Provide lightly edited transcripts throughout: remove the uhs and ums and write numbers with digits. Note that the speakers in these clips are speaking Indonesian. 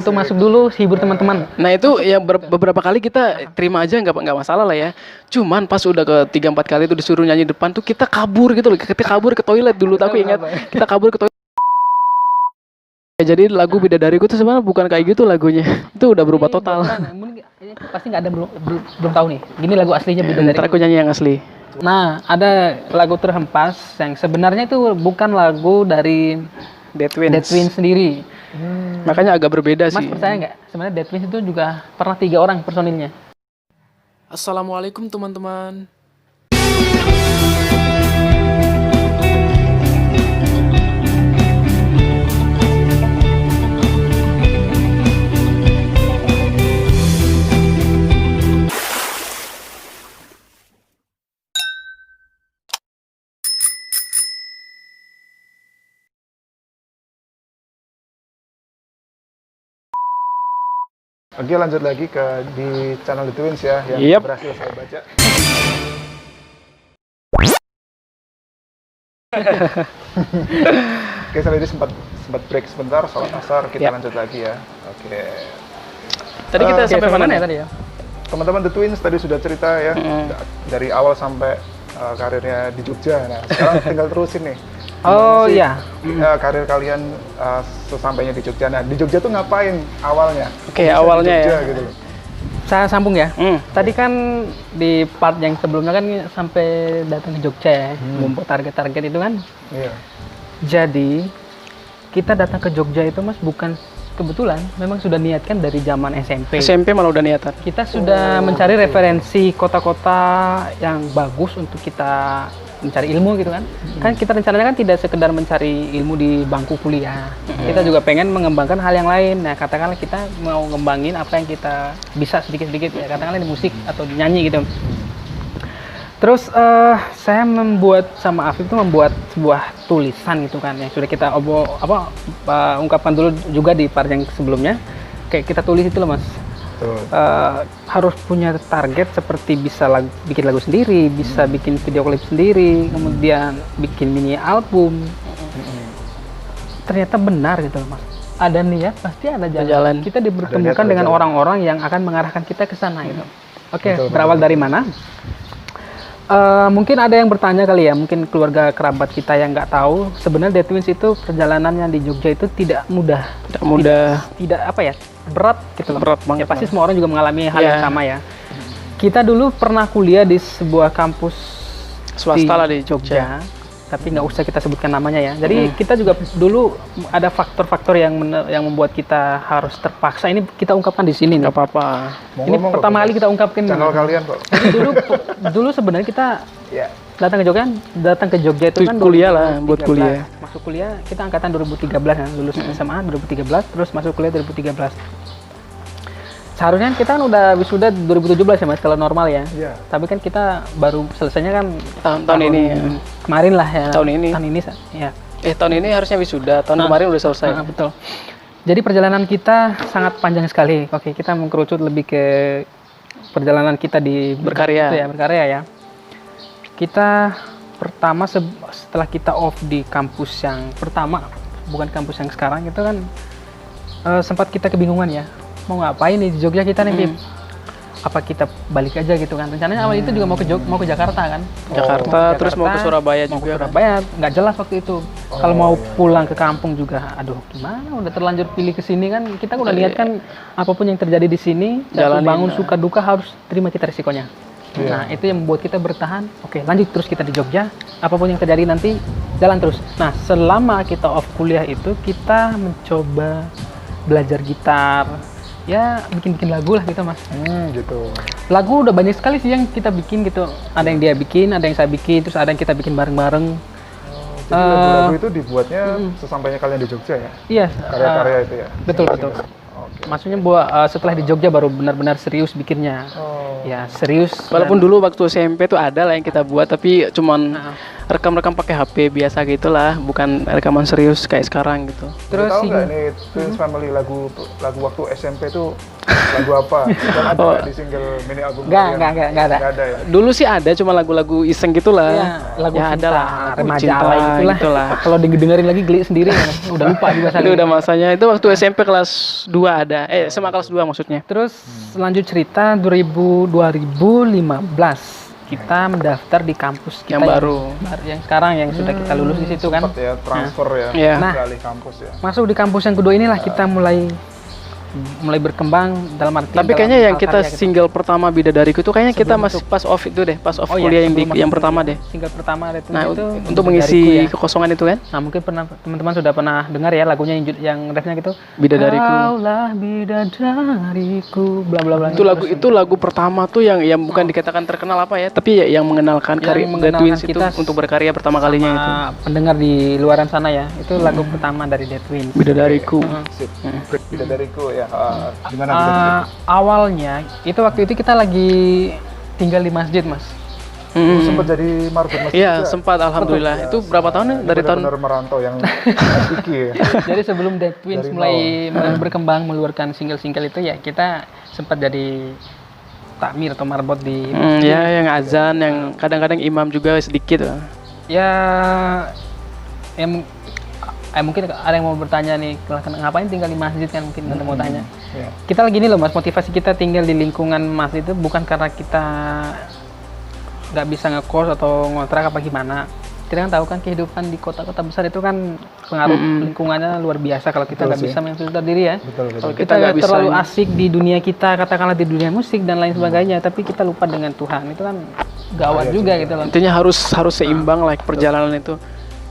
Itu masuk dulu, hibur teman-teman. Nah itu ya beberapa kali kita terima aja nggak masalah lah ya. Cuman pas udah ke 3-4 kali itu disuruh nyanyi depan tuh kita kabur gitu loh. Kita kabur ke toilet dulu. Aku ingat kita kabur ke toilet. Ya, jadi lagu Bidadariku tuh sebenarnya bukan kayak gitu lagunya. Itu udah berubah total. Ini pasti nggak ada belum tahu nih. Gini lagu aslinya Bidadariku. Ntar aku nyanyi yang asli. Nah, ada lagu Terhempas yang sebenarnya itu bukan lagu dari Dead Twins sendiri. Makanya agak berbeda sih. Mas percaya nggak? Sebenarnya Dead Twins itu juga pernah 3 orang personilnya. Assalamualaikum teman-teman. Oke, lanjut lagi di channel The Twins ya, yang Yep. berhasil saya baca. Oke, saya tadi sempat break sebentar, sholat asar, kita lanjut lagi ya. Oke. Tadi kita sampai mana ya tadi ya? Teman-teman The Twins tadi sudah cerita ya, dari awal sampai karirnya di Jogja. Nah, sekarang tinggal terusin nih. Oh iya. Karir kalian sesampainya di Jogja. Nah, di Jogja tuh ngapain awalnya? Oke, Bisa awalnya di Jogja, ya. gitu. Saya sambung ya. Tadi kan di part yang sebelumnya kan sampai datang ke Jogja ya, membuat target-target itu kan. Iya. Jadi kita datang ke Jogja itu Mas bukan kebetulan, memang sudah niatkan dari zaman SMP. SMP malah udah niatan. Kita sudah mencari referensi kota-kota yang bagus untuk kita mencari ilmu gitu kan. Kan kita rencananya kan tidak sekedar mencari ilmu di bangku kuliah. Kita juga pengen mengembangkan hal yang lain. Nah, katakanlah kita mau ngembangin apa yang kita bisa sedikit-sedikit ya, katakanlah di musik atau di nyanyi gitu. Terus saya membuat sama Afif itu membuat sebuah tulisan gitu kan yang sudah kita ungkapkan dulu juga di part yang sebelumnya. Kayak kita tulis itu loh Mas. Harus punya target seperti bisa bikin lagu sendiri, bisa bikin video klip sendiri, kemudian bikin mini album. Ternyata benar gitu loh Mas. Ada niat pasti ada jalan. Kita dipertemukan dengan orang-orang yang akan mengarahkan kita ke sana gitu. Oke, berawal dari mana? Mungkin ada yang bertanya kali ya, mungkin keluarga kerabat kita yang nggak tahu. Sebenarnya The Twins itu perjalanannya di Jogja itu tidak mudah. Tidak apa ya, berat gitu loh. Berat banget. Ya pasti semua orang juga mengalami hal yang sama ya. Kita dulu pernah kuliah di sebuah kampus Swasta lah di Jogja. Tapi nggak usah kita sebutkan namanya ya. Jadi kita juga dulu ada faktor-faktor yang membuat kita harus terpaksa. Ini kita ungkapkan di sini. Nggak apa-apa. Ini pertama kali kita ungkapkan. Channel kalian kok. Jadi dulu sebenarnya kita datang ke Jogja itu kan kuliah lah, buat kuliah. Masuk kuliah kita angkatan 2013 kan, lulus SMA 2013, terus masuk kuliah 2013. Seharusnya kita kan udah wisuda 2017 ya Mas, kalau normal ya. Iya. Tapi kan kita baru selesainya kan Tahun ini ya. Kemarin lah ya. Tahun ini ya. tahun ini harusnya wisuda, tahun kemarin udah selesai. Betul. Jadi perjalanan kita sangat panjang sekali. Oke, kita mengkerucut lebih ke perjalanan kita di Berkarya. Berkarya ya. Kita pertama setelah kita off di kampus yang pertama, bukan kampus yang sekarang, itu kan sempat kita kebingungan ya. Mau ngapain nih di Jogja kita nih, Bib? Apa kita balik aja gitu kan? Rencananya awal itu juga mau ke Jakarta kan? Jakarta, terus mau ke Surabaya mau juga. ke Surabaya, nggak jelas waktu itu. Kalau mau pulang ke kampung juga, aduh gimana? Udah terlanjur pilih ke sini kan? Kita udah lihat kan apapun yang terjadi di sini, bangun suka duka harus terima kita risikonya. Nah itu yang membuat kita bertahan. Oke, lanjut terus kita di Jogja. Apapun yang terjadi nanti jalan terus. Nah selama kita off kuliah itu kita mencoba belajar gitar. Ya bikin lagu lah gitu Mas. Gitu. Lagu udah banyak sekali sih yang kita bikin gitu. Ada yang dia bikin, ada yang saya bikin, terus ada yang kita bikin bareng-bareng. Jadi lagu-lagu itu dibuatnya sesampainya kalian di Jogja ya? Iya. Karya-karya itu ya? Betul. Maksudnya setelah di Jogja baru benar-benar serius bikinnya. ya serius. Walaupun dulu waktu SMP tuh ada lah yang kita buat, tapi cuman rekam-rekam pakai HP biasa gitulah, bukan rekaman serius kayak sekarang gitu. Terus tahu nggak ini Twins Family lagu waktu SMP tuh lagu apa? Kan ada nggak di single mini album? Nggak ada. Nggak ada ya. Dulu sih ada, cuma lagu-lagu iseng gitulah. Ya, lagu ya cinta, ada lah, remaja cinta alay gitulah. Kalau didengerin lagi geli sendiri, udah lupa juga Itu udah masanya. Itu waktu SMP kelas 2 ada. SMA kelas 2 maksudnya. Terus lanjut cerita 2015 kita mendaftar di kampus kita Yang baru. yang sekarang yang sudah kita lulus di situ kan. Sempat ya transfer ya. Iya. Nah, beralih kampus ya. masuk di kampus yang kedua inilah kita mulai berkembang dalam arti. Tapi kayaknya yang kita single pertama Bidadariku itu kayaknya kita Sebelum masih pas off itu deh, pas off Oh iya, kuliah yang sebelum yang masuk pertama kuliah. deh. Single pertama itu Nah, itu untuk Bidadariku mengisi ya. kekosongan itu kan, Nah, mungkin teman-teman sudah pernah dengar ya lagunya yang refnya gitu. Bidadariku. Kaulah bidadariku bla bla bla. Itu lagu pertama tuh yang bukan dikatakan terkenal apa ya, tapi ya yang mengenalkan Yang karya The mengenalkan Twins itu kita untuk berkarya pertama kalinya itu. Pendengar di luaran sana ya, itu lagu pertama dari The Twins. Bidadariku. Sip. Bidadariku ya. Gimana Bidadariku? Awalnya itu waktu itu kita lagi tinggal di masjid, Mas. Sempat jadi marbot masjid. Iya, juga. sempat alhamdulillah. Itu berapa tahun ya? Dari tahun Benar merantau yang fikih ya. Jadi sebelum The Twins Dari mulai berkembang mengeluarkan single-single itu ya kita sempat jadi takmir atau marbot di ya yang azan, yang kadang-kadang imam juga sedikit. ya mungkin ada yang mau bertanya nih, ngapain tinggal di masjid kan, mungkin ada mau tanya. Iya. Kita lagi nih loh Mas, motivasi kita tinggal di lingkungan masjid itu bukan karena kita nggak bisa ngekos atau ngontrak apa gimana. Kita kan tahu kan kehidupan di kota-kota besar itu kan pengaruh lingkungannya luar biasa kalau kita nggak bisa memfilter diri ya. Betul. Kalau kita kita nggak bisa terlalu asik di dunia kita, katakanlah di dunia musik dan lain sebagainya, tapi kita lupa dengan Tuhan, itu kan gawat juga gitu loh. Intinya harus seimbang lah perjalanan itu.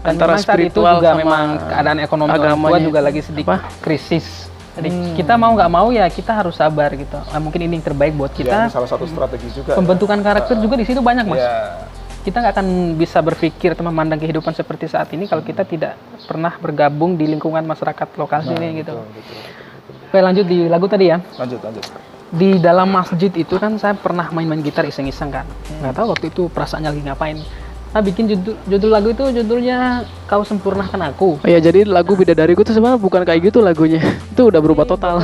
Dan Antara memang saat itu spiritual juga sama memang keadaan ekonomi orang tua agamanya. juga lagi sedikit krisis. Jadi kita mau nggak mau ya kita harus sabar gitu. Mungkin ini yang terbaik buat Ya, kita. ini salah satu strategi juga. Pembentukan karakter juga di situ banyak Mas. Ya. Kita nggak akan bisa berpikir atau memandang kehidupan seperti saat ini kalau kita tidak pernah bergabung di lingkungan masyarakat lokal sini gitu. Betul. Oke, lanjut di lagu tadi ya. Lanjut. Di dalam masjid itu kan saya pernah main-main gitar iseng-iseng kan. Nggak tahu waktu itu perasaannya lagi ngapain. Nah, bikin judul lagu itu judulnya Kau Sempurnakan Aku. Oh ya, jadi lagu Bidadariku itu sebenarnya bukan kayak gitu lagunya. Itu udah berubah total.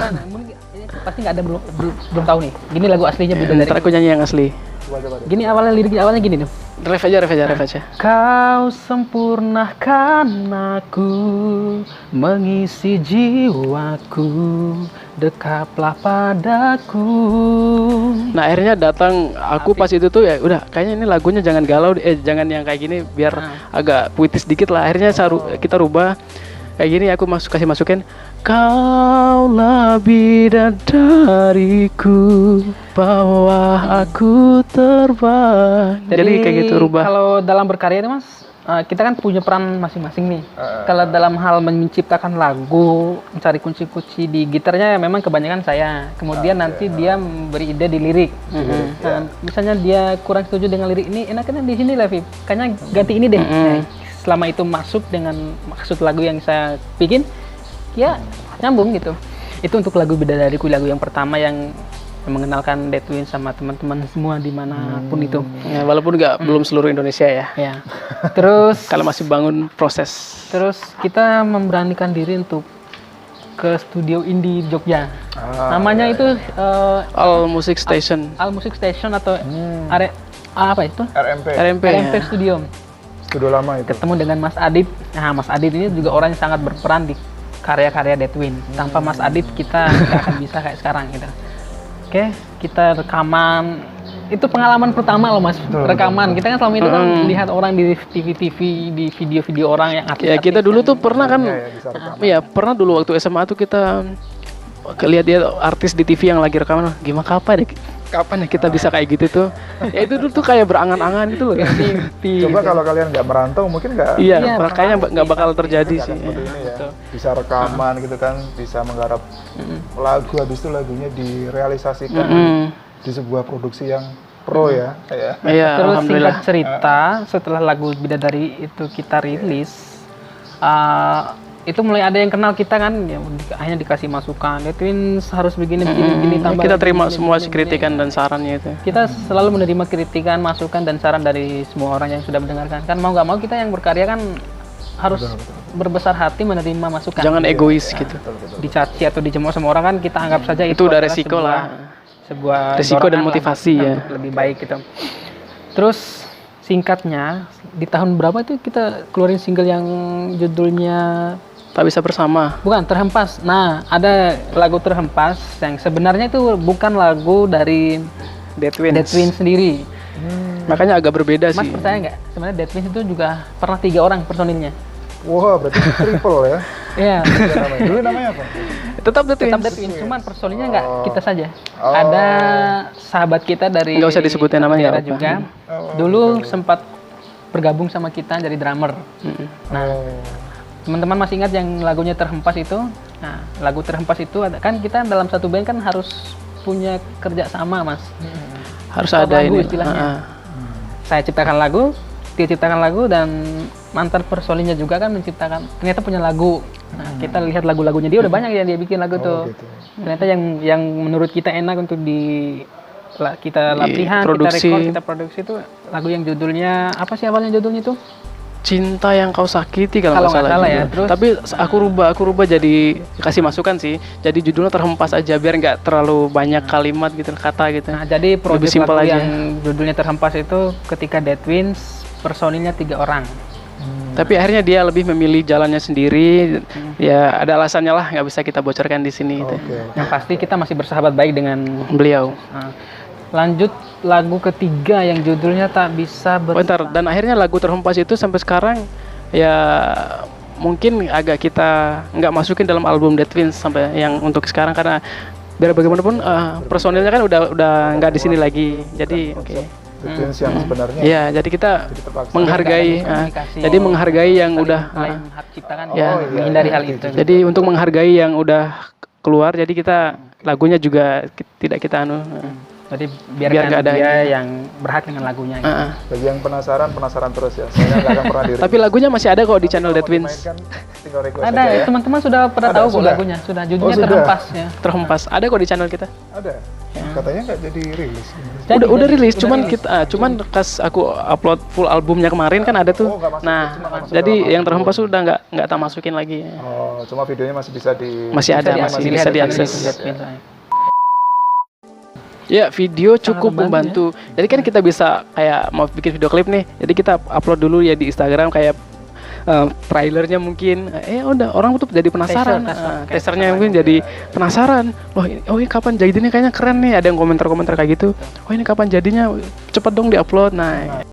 Pasti nggak ada belum tahu nih. Gini lagu aslinya Ntar Bidadariku. aku nyanyi yang asli. Coba. Gini awalnya gini nih. Ref aja. Kau sempurnakan aku, mengisi jiwaku, dekaplah padaku. Nah akhirnya datang aku pas itu tuh ya udah kayaknya ini lagunya jangan galau, jangan yang kayak gini biar agak puitis dikit lah. Akhirnya kita rubah kayak gini, aku masukin kaulah bidadariku, bawa aku terbang. Jadi kayak gitu rubah. Kalau dalam berkarya itu Mas, kita kan punya peran masing-masing nih. Kalau dalam hal menciptakan lagu, mencari kunci-kunci di gitarnya memang kebanyakan saya. Kemudian nanti dia memberi ide di lirik. Nah, misalnya dia kurang setuju dengan lirik ini, enaknya di sini lah, Vip. Kayaknya ganti ini deh. Nah, selama itu masuk dengan maksud lagu yang saya bikin, ya nyambung gitu. Itu untuk lagu Bidadariku, lagu yang pertama yang mengenalkan The Twins sama teman-teman semua dimanapun itu. Ya, walaupun belum seluruh Indonesia ya. Ya. Terus Kalau masih bangun proses. Terus kita memberanikan diri untuk ke studio indie Jogja. Namanya itu All Music Station. Al Music Station atau apa itu? RMP RMP Studio. Studio lama itu. Ketemu dengan Mas Adit. Nah, Mas Adit ini juga orang yang sangat berperan di karya-karya The Twins. Tanpa Mas Adit kita nggak akan bisa kayak sekarang gitu. Oke, kita rekaman. Itu pengalaman pertama loh Mas, rekaman. Kita kan selama itu kan lihat orang di TV-TV, di video-video orang yang artis. Ya kita dulu tuh pernah kan, iya pernah dulu waktu SMA tuh kita lihat dia artis di TV yang lagi rekaman. Gimana kapan ya kita bisa kayak gitu tuh? Ya itu dulu tuh kayak berangan-angan gitu loh. Coba kalau kalian nggak merantau mungkin nggak. Iya, kayaknya nggak bakal terjadi sih. Seperti ini ya. Bisa rekaman gitu kan, bisa menggarap lagu, habis itu lagunya direalisasikan di sebuah produksi yang pro ya. Iya, Terus singkat alhamdulillah. cerita, setelah lagu Bidadari itu kita rilis, itu mulai ada yang kenal kita kan, ya akhirnya dikasih masukan, The Twins harus begini begini tambah Kita lagi, terima begini, semua begini, kritikan begini. dan sarannya itu. Kita selalu menerima kritikan, masukan dan saran dari semua orang yang sudah mendengarkan. Kan mau nggak mau kita yang berkarya kan harus berbesar hati menerima masukan. Jangan egois gitu. Dicaci atau dijemur sama orang kan kita anggap saja Itu udah adalah resiko sebuah- lah. Sebuah Resiko dorongan dan lah motivasi untuk ya. lebih baik gitu. Terus singkatnya di tahun berapa itu kita keluarin single yang judulnya Tak bisa bersama. bukan Terhempas. Nah, ada lagu Terhempas yang sebenarnya itu bukan lagu dari Dead Twins. Dead Twins sendiri. Makanya agak berbeda Mas sih. percaya nggak? Sebenarnya Dead Twins itu juga pernah 3 orang personilnya. Wah, berarti triple ya. Iya. Dulu namanya apa? Tetap Dead Tetap Twins. Dead Twins, cuman personilnya nggak kita saja. Oh. Ada sahabat kita dari Nggak usah disebutin namanya, daerah nggak juga. Dulu sempat bergabung sama kita jadi drummer. Nah, teman-teman masih ingat yang lagunya Terhempas itu? Nah, lagu Terhempas itu ada kan kita dalam satu band kan harus punya kerja sama, Mas. Harus Lagu ada ini. istilahnya. Saya ciptakan lagu, dia ciptakan lagu dan mantan personilnya juga kan menciptakan ternyata punya lagu. Nah, kita lihat lagu-lagunya dia udah banyak yang dia bikin lagu tuh. gitu. Ternyata yang menurut kita enak untuk kita latihan, produksi. kita record, kita produksi itu lagu yang judulnya apa sih awalnya judulnya itu? Cinta yang kau sakiti kalau Kalau nggak nggak salah. salah ya, judul. terus- Tapi aku rubah jadi kasih masukan sih. Jadi judulnya Terhempas aja biar nggak terlalu banyak kalimat gitu, kata gitu. Nah, jadi project simpel lagu aja. yang judulnya Terhempas itu ketika Dead Twins personilnya 3 orang. Tapi akhirnya dia lebih memilih jalannya sendiri. Ya ada alasannya lah, nggak bisa kita bocorkan di sini. Gitu. Oke. Yang pasti kita masih bersahabat baik dengan Beliau. Nah, lanjut lagu ketiga yang judulnya Tak Bisa Bentar, dan akhirnya lagu Terhempas itu sampai sekarang ya mungkin agak kita nggak masukin dalam album Dead Twins sampai yang untuk sekarang karena biar bagaimanapun personilnya kan udah nggak di sini lagi. Jadi oke. The Twins yang sebenarnya. Ya, jadi kita Jadi terpaksa. menghargai komunikasi. jadi menghargai yang udah Klaim hak cipta kan Ya. menghindari hal itu. jadi untuk menghargai yang udah keluar jadi kita lagunya juga tidak kita Jadi Biar biarkan nggak ada dia yang berhak dengan lagunya. Gitu. Bagi yang penasaran terus ya. Saya nggak akan pernah diri. tapi lagunya masih ada kok di channel Dead Twins. Tinggal request Ada aja ya. teman-teman sudah pernah Ada, tahu kok sudah? lagunya, sudah judulnya sudah. Terhempas ya. Terhempas ada kok di channel kita. Ada. Katanya nggak jadi rilis. Udah rilis, cuman pas aku upload full albumnya kemarin kan ada tuh. Oh, nggak masuk, Nah, cuma nggak masuk jadi dalam yang album. Terhempas udah nggak tak masukin lagi. Oh, cuma videonya masih bisa di. Masih ada, Bisa masih dilihat bisa di diakses. Dead Twins, ya. Ya, video cukup membantu, membantu. Jadi kan kita bisa kayak mau bikin video klip nih. Jadi kita upload dulu ya di Instagram kayak trailernya mungkin. Udah orang tuh jadi penasaran. Teasernya mungkin jadi penasaran. Loh, ini kapan jadinya kayaknya keren nih. Ada yang komentar-komentar kayak gitu. Oh, ini kapan jadinya? Cepet dong diupload. Nah,